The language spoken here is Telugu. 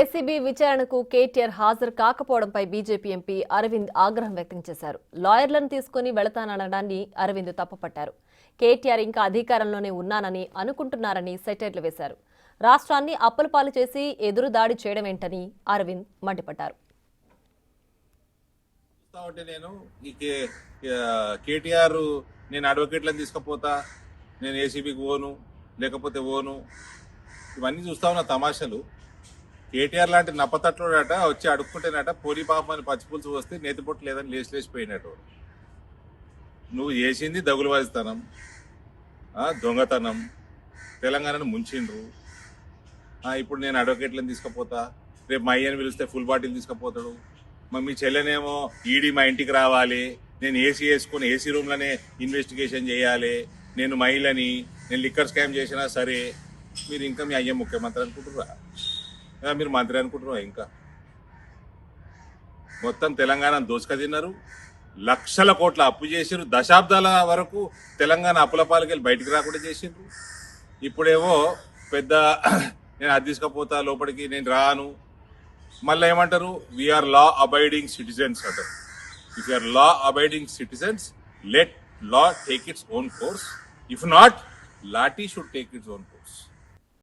ఏసీబీ విచారణకు కేటీఆర్ హాజరు కాకపోవడంపై బీజేపీ ఎంపీ అరవింద్ ఆగ్రహం వ్యక్తం చేశారు. లాయర్లను తీసుకుని వెళతాననడాన్ని అరవింద్ తప్పుపట్టారు. కేటీఆర్ ఇంకా అధికారంలోనే ఉన్నానని అనుకుంటున్నారని సెటైర్లు వేశారు. రాష్ట్రాన్ని అప్పులపాలు చేసి ఎదురుదాడి చేయడమేంటని అరవింద్ మండిపడ్డారు. కేటీఆర్ నేను అడ్వకేట్లను తీసుకుపోతా, నేను ఏసీబీకి పోను, లేకపోతే పోను, ఇవన్నీ చూస్తా ఉన్న తమాషలు. కేటీఆర్ లాంటి నప్పతట్లుడట వచ్చి అడుక్కుంటేనట పోలీ పాపని పచ్చిపులుసు వస్తే నేతిపొట్టు లేదని లేచిపోయినట్టు. నువ్వు చేసింది దగులువాదిస్తనం, దొంగతనం, తెలంగాణను ముంచిండ్రు. ఇప్పుడు నేను అడ్వకేట్లను తీసుకుపోతా, రేపు మా అయ్యని పిలిస్తే ఫుల్ బాటిల్ తీసుకుపోతాడు. మీ చెల్లెనేమో ఈడీ మా ఇంటికి రావాలి, నేను ఏసీ వేసుకొని ఏసీ రూమ్లోనే ఇన్వెస్టిగేషన్ చేయాలి, నేను మహిళని, నేను లిక్కర్ స్కామ్ చేసినా సరే. మీరు ఇంకా మీ అయ్య ముఖ్యమంత్రి అనుకుంటున్నారా? మీరు మంత్రి అనుకుంటున్నారా? ఇంకా మొత్తం తెలంగాణ దోసుక తిన్నారు, లక్షల కోట్ల అప్పు చేసిరు, దశాబ్దాల వరకు తెలంగాణ అప్పుల పాలకెళ్ళి బయటికి రాకుండా చేసిండ్రు. ఇప్పుడేమో పెద్ద నేను అది తీసుకపోతా లోపలికి, నేను రాను. మళ్ళీ ఏమంటారు, వీఆర్ లా అబైడింగ్ సిటిజన్స్ అంటారు. If you are law abiding citizens, let law take its own course. If not, lathi should take its own